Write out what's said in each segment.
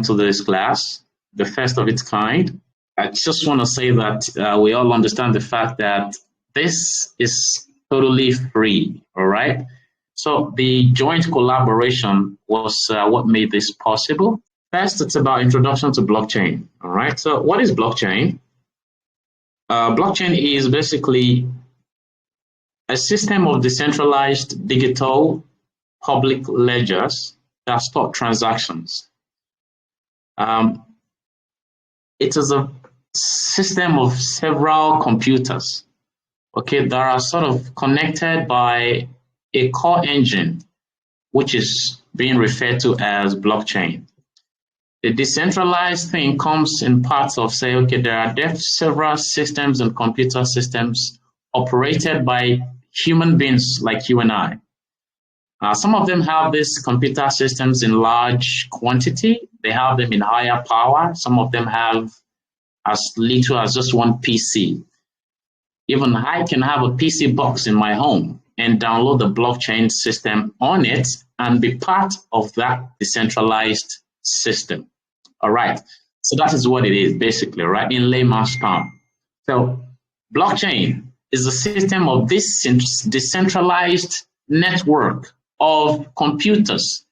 to this class, the first of its kind. I just want to say that we all understand the fact that this is totally free, all right? So the joint collaboration was what made this possible. First, it's about introduction to blockchain, all right? So what is blockchain? Blockchain is basically a system of decentralized digital public ledgers that store transactions. It is a system of several computers, okay, that are sort of connected by a core engine, which is being referred to as blockchain. The decentralized thing comes in parts of, say, okay, there are several systems and computer systems operated by human beings like you and I. Some of them have these computer systems in large quantity. They have them in higher power. Some of them have as little as just one PC. Even I can have a PC box in my home and download the blockchain system on it and be part of that decentralized system. All right. So that is what it is, basically, right? In layman's terms. So blockchain is a system of this decentralized network of computers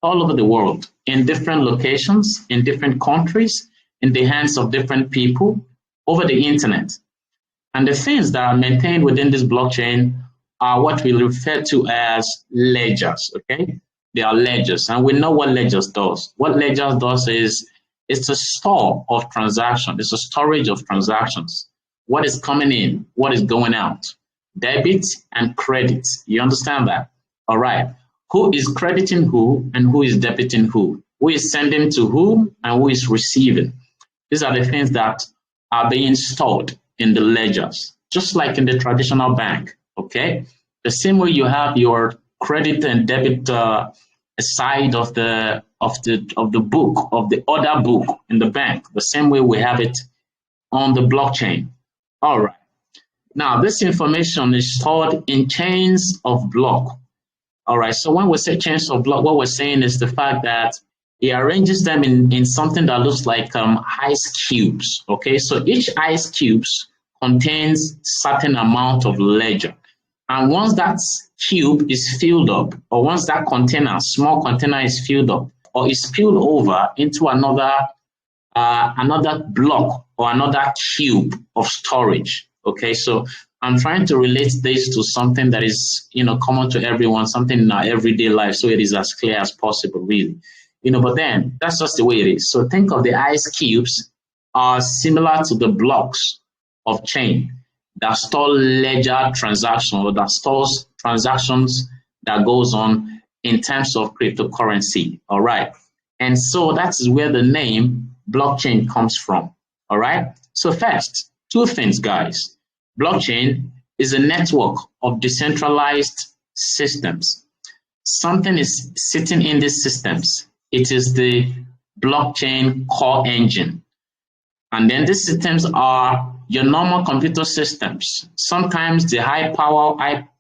all over the world, in different locations, in different countries, in the hands of different people over the internet. And the things that are maintained within this blockchain are what we refer to as ledgers, okay? They are ledgers, and we know what ledgers does. What ledgers does is it's a store of transactions. It's a storage of transactions. What is coming in, what is going out, debit and credit. You understand that? All right. Who is crediting who and who is debiting who? Who is sending to whom and who is receiving? These are the things that are being stored in the ledgers, just like in the traditional bank, okay? The same way you have your credit and debit side of the book, of the order book in the bank, the same way we have it on the blockchain. All right. Now, this information is stored in chains of block. All right. So when we say chains of block, what we're saying is the fact that it arranges them in something that looks like ice cubes. Okay. So each ice cubes contains certain amount of ledger. And once that cube is filled up, or once that container, small container is filled up, or is spilled over into another block or another cube of storage. Okay, so I'm trying to relate this to something that is, common to everyone, something in our everyday life, so it is as clear as possible, really. But then that's just the way it is. So think of the ice cubes are similar to the blocks of chain that store ledger transactions, or that stores transactions that goes on in terms of cryptocurrency. All right. And so that's where the name blockchain comes from. All right. So first, two things, guys. Blockchain is a network of decentralized systems. Something is sitting in these systems. It is the blockchain core engine. And then these systems are your normal computer systems. Sometimes the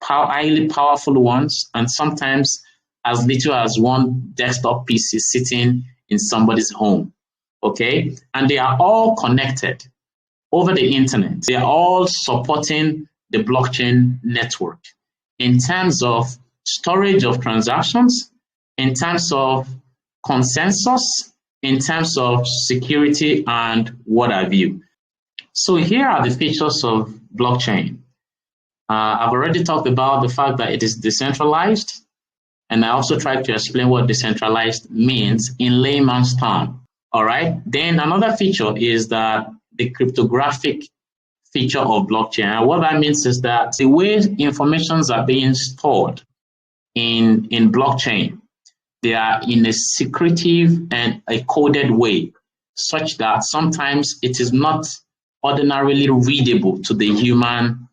highly powerful ones, and sometimes as little as one desktop PC sitting in somebody's home. Okay, and they are all connected over the internet. They are all supporting the blockchain network in terms of storage of transactions, in terms of consensus, in terms of security, and what have you. So here are the features of blockchain. I've already talked about the fact that it is decentralized, and I also tried to explain what decentralized means in layman's terms. All right. Then another feature is that the cryptographic feature of blockchain. And what that means is that the way informations are being stored in blockchain, they are in a secretive and a coded way, such that sometimes it is not ordinarily readable to the human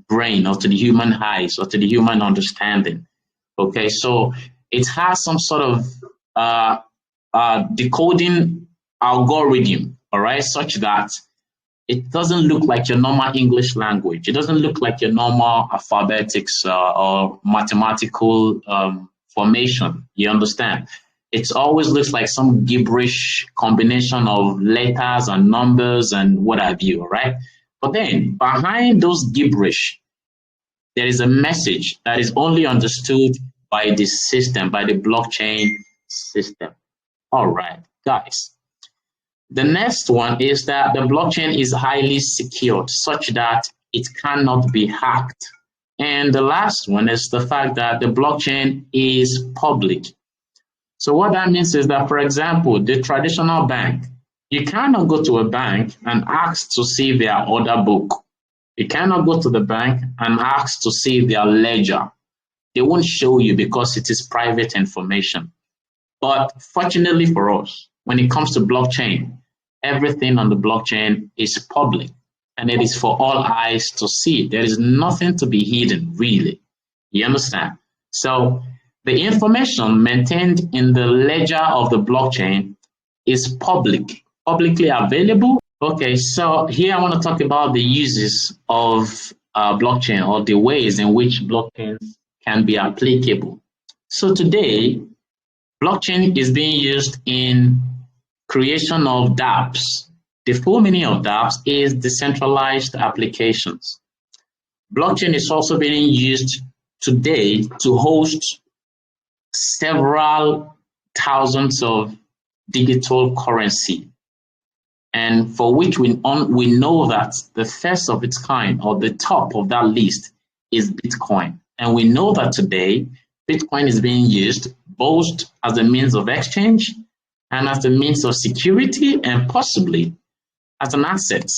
brain or to the human eyes or to the human understanding. Okay, so it has some sort of decoding algorithm, all right, such that it doesn't look like your normal English language. It doesn't look like your normal alphabetics or mathematical formation. You understand? it always looks like some gibberish combination of letters and numbers and what have you, all right? But then behind those gibberish, there is a message that is only understood by the system, by the blockchain system. All right, guys. The next one is that the blockchain is highly secured such that it cannot be hacked. And the last one is the fact that the blockchain is public. So what that means is that, for example, the traditional bank, you cannot go to a bank and ask to see their order book. You cannot go to the bank and ask to see their ledger. They won't show you because it is private information. But fortunately for us, when it comes to blockchain, everything on the blockchain is public and it is for all eyes to see. There is nothing to be hidden, really. You understand? So the information maintained in the ledger of the blockchain is publicly available. Okay, so here I want to talk about the uses of blockchain, or the ways in which blockchains can be applicable. So today, blockchain is being used in creation of DApps. The full meaning of DApps is decentralized applications. Blockchain is also being used today to host several thousands of digital currency, and for which we know that the first of its kind, or the top of that list, is Bitcoin. And we know that today, Bitcoin is being used both as a means of exchange and as a means of security, and possibly as an asset.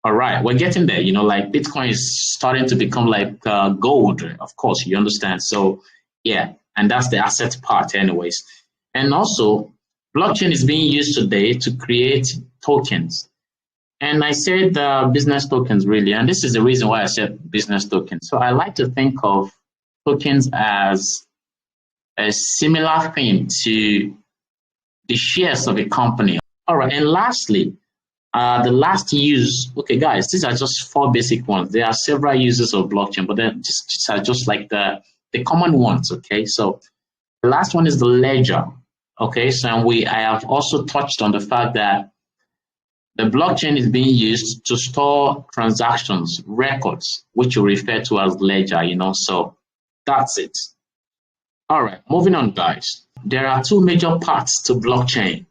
All right, we're getting there. You know, like Bitcoin is starting to become like gold, of course, you understand. So yeah, and that's the asset part anyways. And also, blockchain is being used today to create tokens. And I said business tokens, really, and this is the reason why I said business tokens. So I like to think of tokens as a similar thing to the shares of a company. All right, and lastly, the last use. Okay, guys, these are just 4 basic ones. There are several uses of blockchain, but these are just like the common ones. Okay, so the last one is the ledger. Okay, so I have also touched on the fact that the blockchain is being used to store transactions, records, which we refer to as ledger. You know, so that's it. All right, moving on, guys. There are 2 major parts to blockchain.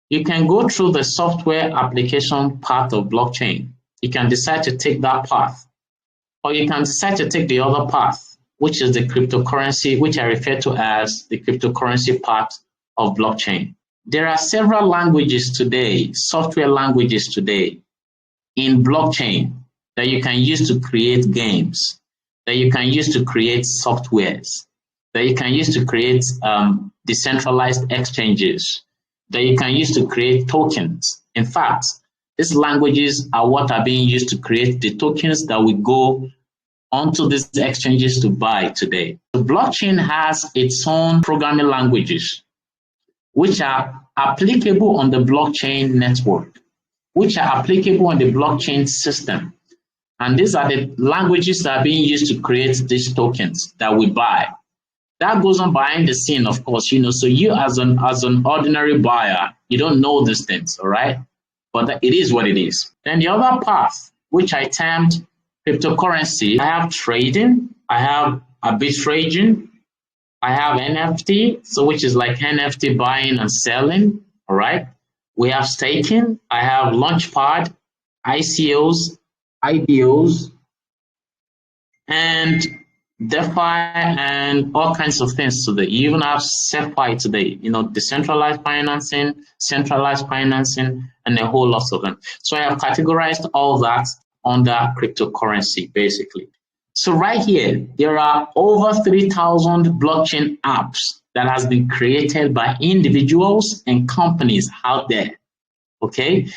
You can go through the software application part of blockchain. You can decide to take that path, or you can decide to take the other path, which is the cryptocurrency, which I refer to as the cryptocurrency part of blockchain. There are several languages today, software languages today, in blockchain that you can use to create games, that you can use to create softwares, that you can use to create decentralized exchanges, that you can use to create tokens. In fact, these languages are what are being used to create the tokens that we go onto these exchanges to buy today. The blockchain has its own programming languages, which are applicable on the blockchain network, which are applicable on the blockchain system. And these are the languages that are being used to create these tokens that we buy. That goes on behind the scene, of course, you know, so you as an ordinary buyer, you don't know these things, all right? But it is what it is. Then the other path, which I termed cryptocurrency, I have trading, I have arbitraging, I have NFT, so which is like NFT buying and selling, all right? We have staking, I have Launchpad, ICOs, IDOs, and DeFi, and all kinds of things today. You even have CeFi today, you know, decentralized financing, centralized financing, and a whole lot of them. So I have categorized all that under cryptocurrency, basically. So right here, there are over 3,000 blockchain apps that has been created by individuals and companies out there, okay?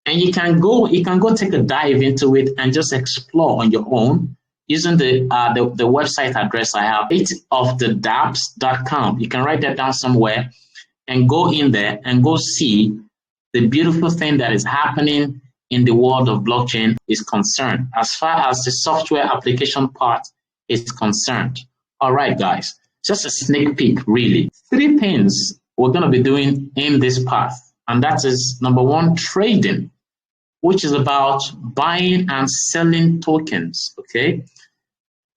And you can go take a dive into it and just explore on your own using the website address I have, itofthedapps.com. You can write that down somewhere and go in there and go see the beautiful thing that is happening in the world of blockchain is concerned, as far as the software application part is concerned. All right, guys, just a sneak peek, really. 3 things we're going to be doing in this path. And that is number one, trading, which is about buying and selling tokens, okay?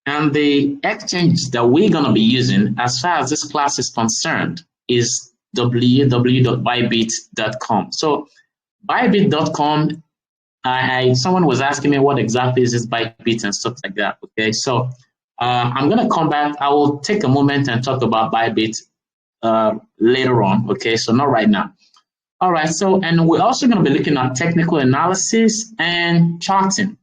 And the exchange that we're going to be using as far as this class is concerned is www.bybit.com. So bybit.com, someone was asking me what exactly is this ByBit and stuff like that, okay? So I'm going to come back. I will take a moment and talk about ByBit later on, okay? So not right now. All right, so, and we're also going to be looking at technical analysis and charting.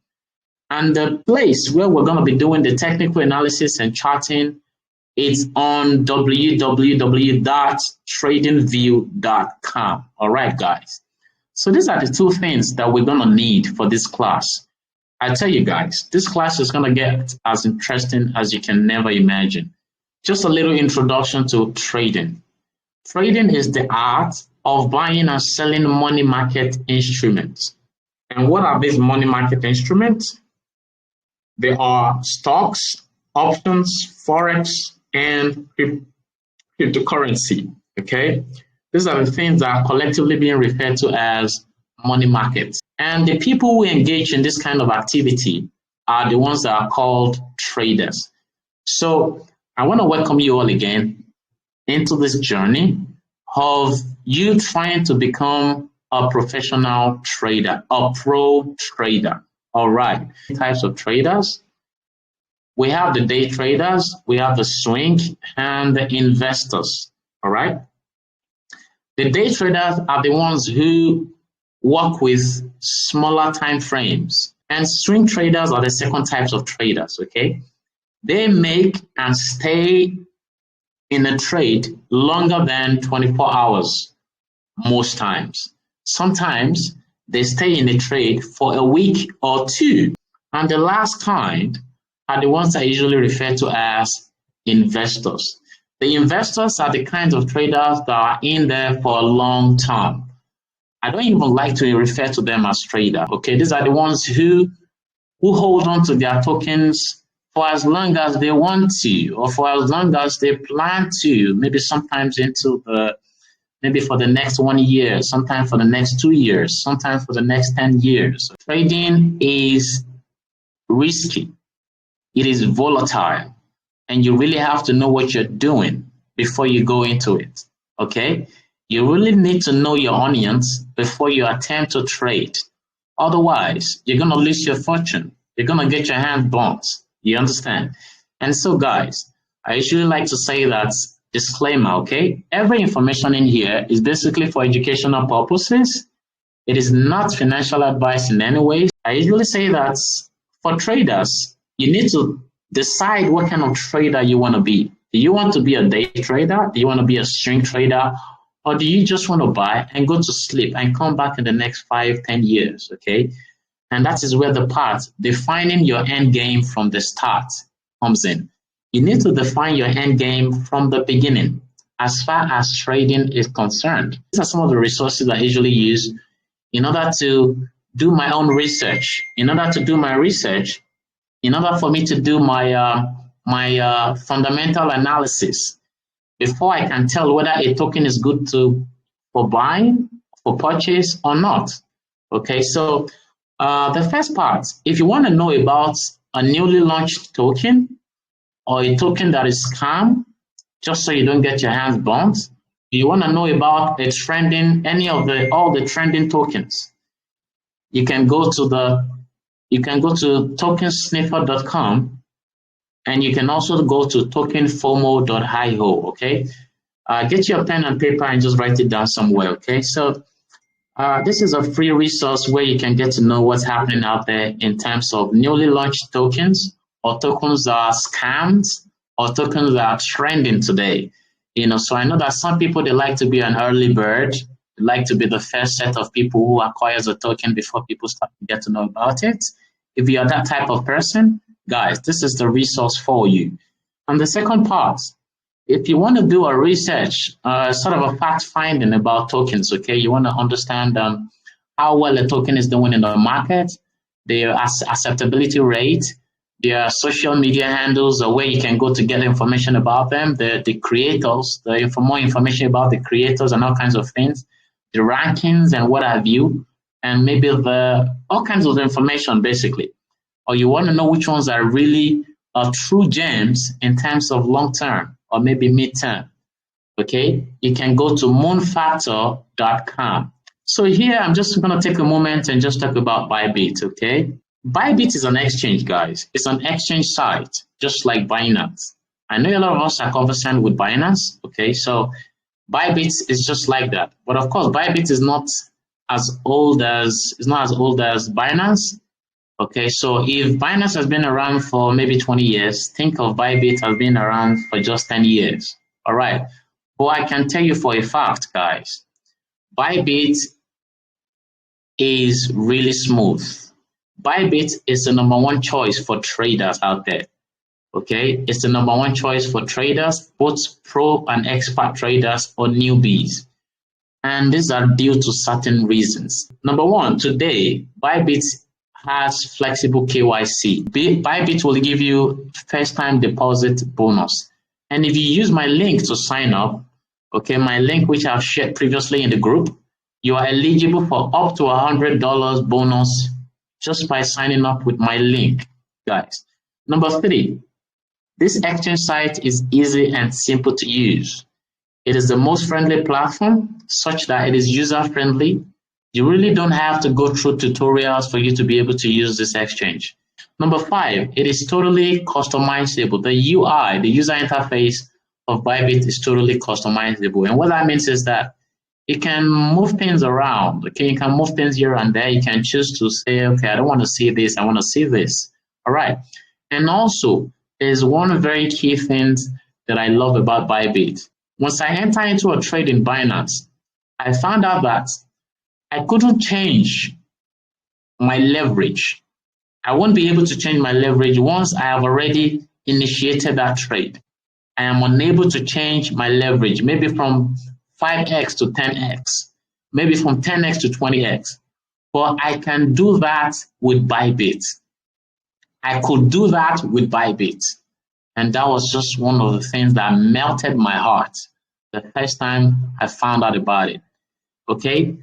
And the place where we're going to be doing the technical analysis and charting is on www.tradingview.com. All right, guys. So these are the two things that we're going to need for this class. I tell you guys, this class is going to get as interesting as you can never imagine. Just a little introduction to trading. Trading is the art of buying and selling money market instruments. And what are these money market instruments? They are stocks, options, forex, and cryptocurrency, okay? These are the things that are collectively being referred to as money markets. And the people who engage in this kind of activity are the ones that are called traders. So I want to welcome you all again into this journey of you trying to become a professional trader, a pro trader. All right, types of traders. We have the day traders, we have the swing, and the investors. All right. The day traders are the ones who work with smaller time frames, and swing traders are the second types of traders. Okay, they make and stay in a trade longer than 24 hours most times. Sometimes they stay in a trade for a week or two. And the last kind are the ones I usually refer to as investors. The investors are the kinds of traders that are in there for a long term. I don't even like to refer to them as traders. Okay, these are the ones who hold on to their tokens for as long as they want to, or for as long as they plan to, maybe sometimes maybe for the next 1 year, sometimes for the next 2 years, sometimes for the next 10 years. Trading is risky. It is volatile. And you really have to know what you're doing before you go into it, okay? You really need to know your onions before you attempt to trade. Otherwise, you're going to lose your fortune. You're going to get your hand burnt. You understand? And so, guys, I usually like to say that disclaimer, okay? Every information in here is basically for educational purposes. It is not financial advice in any way. I usually say that for traders, you need to decide what kind of trader you want to be. Do you want to be a day trader? Do you want to be a swing trader? Or do you just want to buy and go to sleep and come back in the next 5, 10 years, okay? And that is where the part defining your end game from the start comes in. You need to define your end game from the beginning as far as trading is concerned. These are some of the resources I usually use in order to do my own research. In order to do my research, in order for me to do my fundamental analysis, before I can tell whether a token is good for buying, for purchase or not. Okay, so the first part, if you want to know about a newly launched token or a token that is scam, just so you don't get your hands burnt, you want to know about a trending, all the trending tokens, you can go to tokensniffer.com, and you can also go to tokenfomo.io, okay? Get your pen and paper and just write it down somewhere, okay? So this is a free resource where you can get to know what's happening out there in terms of newly launched tokens, or tokens that are scams, or tokens that are trending today. You know, so I know that some people, they like to be an early bird. They like to be the first set of people who acquires a token before people start to get to know about it. If you are that type of person, guys, this is the resource for you. And the second part, if you want to do a research, sort of a fact finding about tokens, okay, you want to understand how well a token is doing in the market, the acceptability rate, their social media handles or where you can go to get information about them, the creators, more information about the creators and all kinds of things, the rankings and what have you, and maybe all kinds of information basically. Or you want to know which ones are really true gems in terms of long term or maybe mid term. Okay, you can go to moonfactor.com. So here I'm just going to take a moment and just talk about ByBit. Okay, ByBit is an exchange, guys. It's an exchange site, just like Binance. I know a lot of us are conversant with Binance. Okay, so ByBit is just like that. But of course, ByBit is not as old as Binance. Okay, so if Binance has been around for maybe 20 years, think of ByBit as being around for just 10 years. All right. But I can tell you for a fact, guys, ByBit is really smooth. ByBit is the number one choice for traders out there. Okay, it's the number one choice for traders, both pro and expert traders or newbies. And these are due to certain reasons. Number one, today, ByBit has flexible KYC. ByBit will give you first-time deposit bonus. And if you use my link to sign up, okay, my link which I've shared previously in the group, you are eligible for up to $100 bonus just by signing up with my link, guys. Number three, this exchange site is easy and simple to use. It is the most friendly platform such that it is user-friendly. You really don't have to go through tutorials for you to be able to use this exchange. Number five, it is totally customizable. The UI, the user interface of ByBit is totally customizable. And what that means is that you can move things around. Okay, you can move things here and there. You can choose to say, okay, I don't want to see this, I want to see this. All right. And also, there's one very key thing that I love about ByBit. Once I enter into a trade in Binance, I found out that I couldn't change my leverage. I won't be able to change my leverage once I have already initiated that trade. I am unable to change my leverage, maybe from 5x to 10x, maybe from 10x to 20x. But I can do that with ByBit. I could do that with ByBit. And that was just one of the things that melted my heart the first time I found out about it. Okay?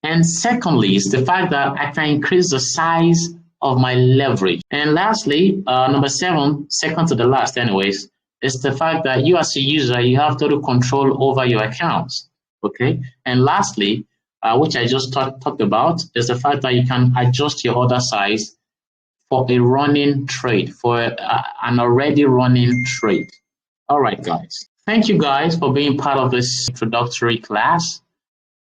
And secondly, is the fact that I can increase the size of my leverage. And lastly, number seven, second to the last anyways, is the fact that you as a user, you have total control over your accounts. Okay? And lastly, which I just talked about, is the fact that you can adjust your order size for a running trade, for an already running trade. All right, guys. Thank you guys for being part of this introductory class.